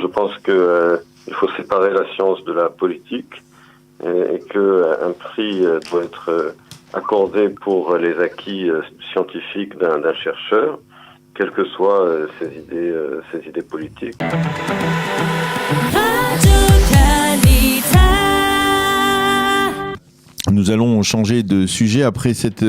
Je pense que il faut séparer la science de la politique et que un prix doit être accordé pour les acquis scientifiques d'un chercheur, quelles que soient ses idées politiques. Nous allons changer de sujet après cette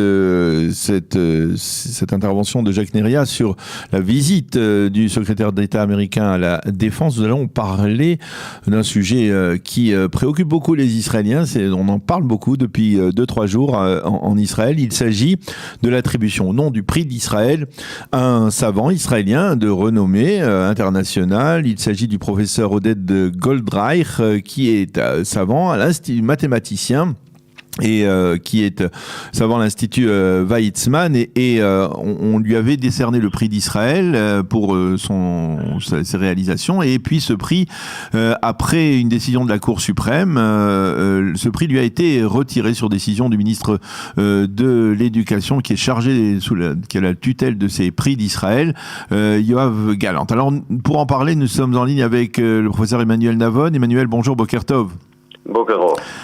intervention de Jacques Neria sur la visite du secrétaire d'État américain à la Défense. Nous allons parler d'un sujet qui préoccupe beaucoup les Israéliens. On en parle beaucoup depuis 2-3 jours en Israël. Il s'agit de l'attribution au nom du prix d'Israël à un savant israélien de renommée internationale. Il s'agit du professeur Oded Goldreich qui est savant à l'Institut mathématicien et qui est savant à l'Institut Weizmann et on lui avait décerné le prix d'Israël pour ses réalisations, et puis ce prix, après une décision de la Cour suprême, ce prix lui a été retiré sur décision du ministre de l'Éducation qui est chargé qui a la tutelle de ces prix d'Israël, Yoav Gallant. Alors pour en parler, nous sommes en ligne avec le professeur Emmanuel Navon. Emmanuel, bonjour, Boker Tov.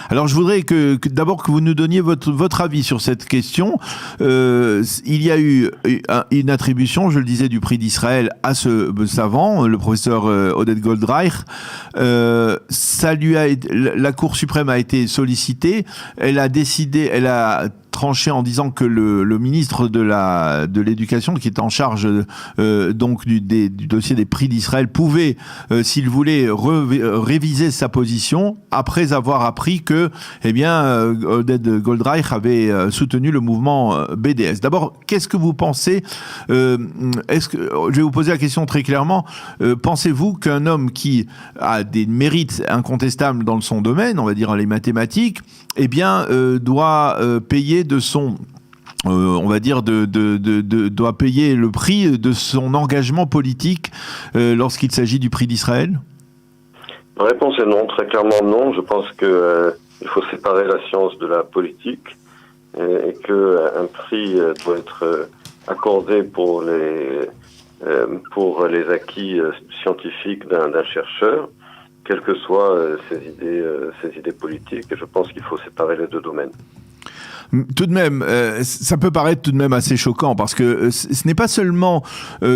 Alors, je voudrais d'abord que vous nous donniez votre avis sur cette question. Il y a eu une attribution, je le disais, du prix d'Israël à ce savant, le professeur Oded Goldreich. La Cour suprême a été sollicitée. Elle a tranché en disant que le ministre de l'Éducation, qui est en charge donc du dossier des prix d'Israël, pouvait, s'il voulait, réviser sa position après avoir appris que, Oded Goldreich avait soutenu le mouvement BDS. D'abord, qu'est-ce que vous pensez je vais vous poser la question très clairement. Pensez-vous qu'un homme qui a des mérites incontestables dans son domaine, on va dire les mathématiques, doit payer de son, doit payer le prix de son engagement politique lorsqu'il s'agit du prix d'Israël? La réponse est non, très clairement non. Je pense que il faut séparer la science de la politique et que un prix doit être accordé pour les acquis scientifiques d'un chercheur, quelles que soient ses idées politiques. Et je pense qu'il faut séparer les deux domaines. Tout de même, ça peut paraître tout de même assez choquant parce que ce n'est pas seulement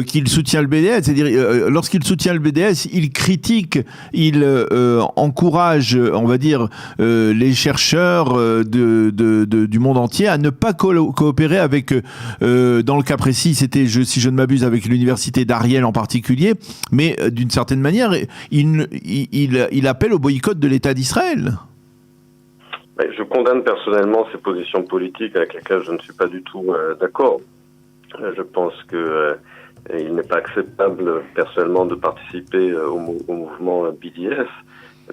qu'il soutient le BDS, c'est-à-dire lorsqu'il soutient le BDS, il critique, il encourage, on va dire, les chercheurs du monde entier à ne pas coopérer avec, dans le cas précis, c'était, si je ne m'abuse, avec l'université d'Ariel en particulier, mais d'une certaine manière, il appelle au boycott de l'État d'Israël. Je condamne personnellement ces positions politiques avec lesquelles je ne suis pas du tout d'accord. Je pense que il n'est pas acceptable personnellement de participer au mouvement BDS,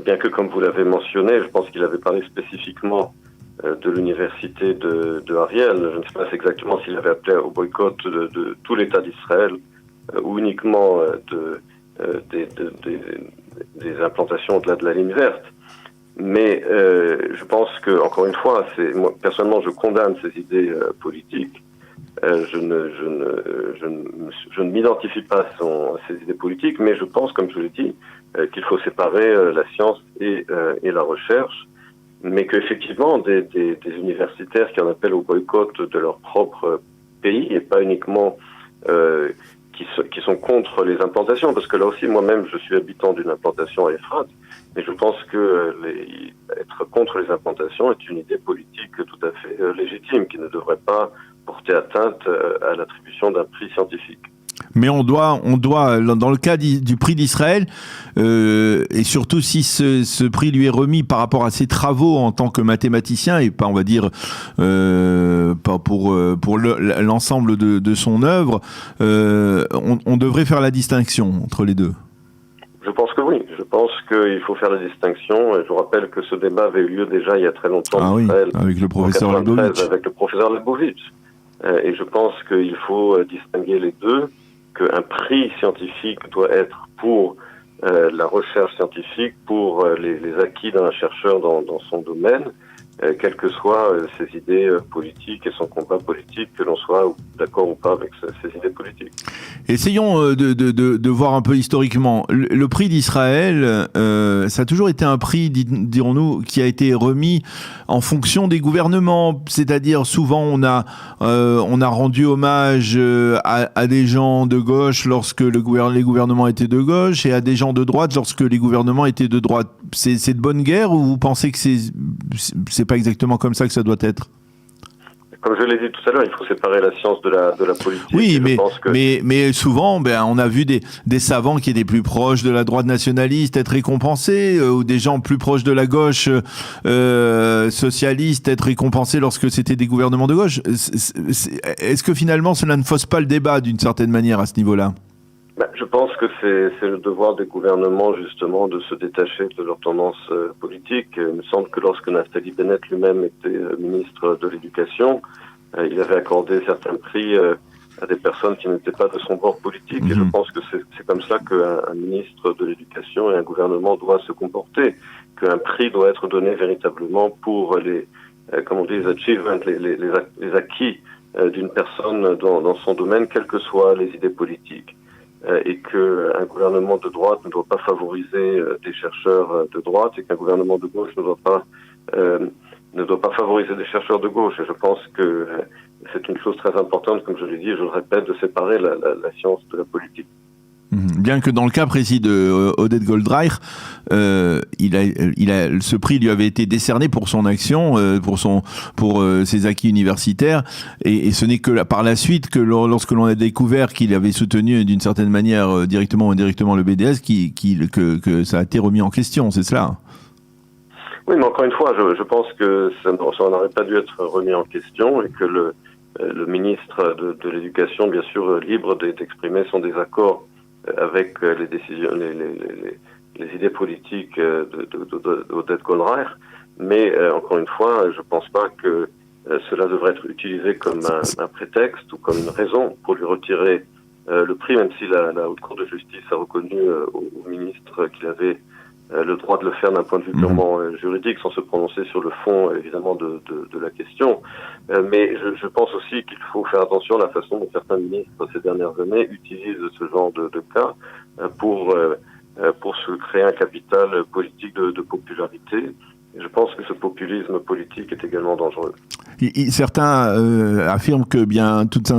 bien que, comme vous l'avez mentionné, je pense qu'il avait parlé spécifiquement de l'université de Ariel. Je ne sais pas exactement s'il avait appelé au boycott de tout l'État d'Israël ou uniquement des implantations au-delà de la ligne verte. Mais je pense que, encore une fois, moi personnellement, je condamne ces idées politiques. Je ne m'identifie pas à ces idées politiques, mais je pense, comme je l'ai dit, qu'il faut séparer la science et la recherche, mais qu'effectivement, des universitaires qui en appellent au boycott de leur propre pays, et pas uniquement qui sont contre les implantations, parce que là aussi, moi-même, je suis habitant d'une implantation à Efrat, et je pense que être contre les implantations est une idée politique tout à fait légitime, qui ne devrait pas porter atteinte à l'attribution d'un prix scientifique. Mais on doit, dans le cas du prix d'Israël, et surtout si ce prix lui est remis par rapport à ses travaux en tant que mathématicien, et pas, on va dire, pas pour l'ensemble de son œuvre, on devrait faire la distinction entre les deux. Je pense que oui. Je pense qu'il faut faire la distinction. Je vous rappelle que ce débat avait eu lieu déjà il y a très longtemps. Ah oui, avec le professeur Leibovitch. Avec le professeur Leibovitch. Et je pense qu'il faut distinguer les deux, qu'un prix scientifique doit être pour la recherche scientifique, pour les acquis d'un chercheur dans son domaine, quelles que soient ses idées politiques et son combat politique, que l'on soit d'accord ou pas avec ses idées politiques. Essayons de voir un peu historiquement. Le prix d'Israël, ça a toujours été un prix, dirons-nous, qui a été remis en fonction des gouvernements. C'est-à-dire, souvent, on a rendu hommage à des gens de gauche lorsque les gouvernements étaient de gauche et à des gens de droite lorsque les gouvernements étaient de droite. C'est de bonne guerre ou vous pensez que c'est pas exactement comme ça que ça doit être? Comme je l'ai dit tout à l'heure, il faut séparer la science de la politique. Oui, mais souvent, on a vu des savants qui étaient plus proches de la droite nationaliste être récompensés, ou des gens plus proches de la gauche socialiste être récompensés lorsque c'était des gouvernements de gauche. Est-ce que finalement cela ne fausse pas le débat d'une certaine manière à ce niveau-là? Je pense que c'est le devoir des gouvernements justement de se détacher de leur tendance politique. Il me semble que lorsque Naftali Bennett lui-même était ministre de l'Éducation, il avait accordé certains prix à des personnes qui n'étaient pas de son bord politique. Et je pense que c'est comme ça qu'un ministre de l'Éducation et un gouvernement doit se comporter, qu'un prix doit être donné véritablement pour les achievements, les acquis d'une personne dans son domaine, quelles que soient les idées politiques. Et qu'un gouvernement de droite ne doit pas favoriser des chercheurs de droite et qu'un gouvernement de gauche ne doit pas favoriser des chercheurs de gauche. Et je pense que c'est une chose très importante, comme je l'ai dit, je le répète, de séparer la science de la politique. Bien que dans le cas précis de Oded Goldreich, ce prix lui avait été décerné pour son action, pour ses acquis universitaires, et ce n'est que par la suite que lorsque l'on a découvert qu'il avait soutenu d'une certaine manière, directement ou indirectement, le BDS, que ça a été remis en question, c'est cela? Oui, mais encore une fois, je pense que ça n'aurait pas dû être remis en question et que le ministre de l'Éducation, bien sûr, libre d'exprimer son désaccord avec les décisions, les idées politiques d'Oded Goldreich, mais encore une fois, je pense pas que cela devrait être utilisé comme un prétexte ou comme une raison pour lui retirer le prix, même si la Haute Cour de justice a reconnu au ministre qu'il avait le droit de le faire d'un point de vue purement juridique, sans se prononcer sur le fond, évidemment, de la question. Mais je pense aussi qu'il faut faire attention à la façon dont certains ministres, ces dernières années, utilisent ce genre de cas pour se créer un capital politique de popularité. Et je pense que ce populisme politique est également dangereux. Certains affirment que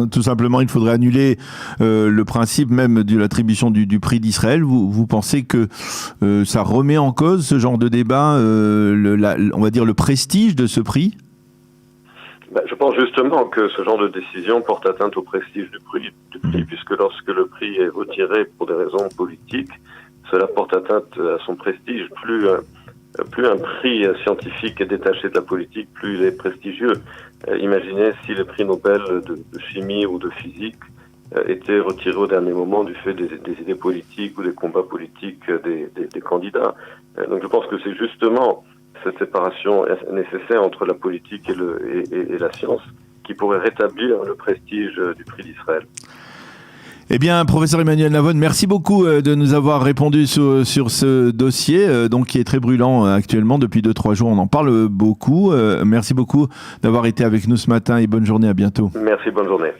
tout simplement il faudrait annuler le principe même de l'attribution du prix d'Israël. Vous pensez que ça remet en cause ce genre de débat, on va dire le prestige de ce prix? Je pense justement que ce genre de décision porte atteinte au prestige du prix, puisque lorsque le prix est retiré pour des raisons politiques, cela porte atteinte à son prestige. Plus un prix scientifique est détaché de la politique, plus il est prestigieux. Imaginez si les prix Nobel de chimie ou de physique étaient retirés au dernier moment du fait des idées politiques ou des combats politiques des candidats. Donc je pense que c'est justement cette séparation nécessaire entre la politique et la science qui pourrait rétablir le prestige du prix d'Israël. Eh bien, professeur Emmanuel Navon, merci beaucoup de nous avoir répondu sur ce dossier, donc qui est très brûlant actuellement. Depuis 2-3 jours, on en parle beaucoup. Merci beaucoup d'avoir été avec nous ce matin et bonne journée, à bientôt. Merci, bonne journée.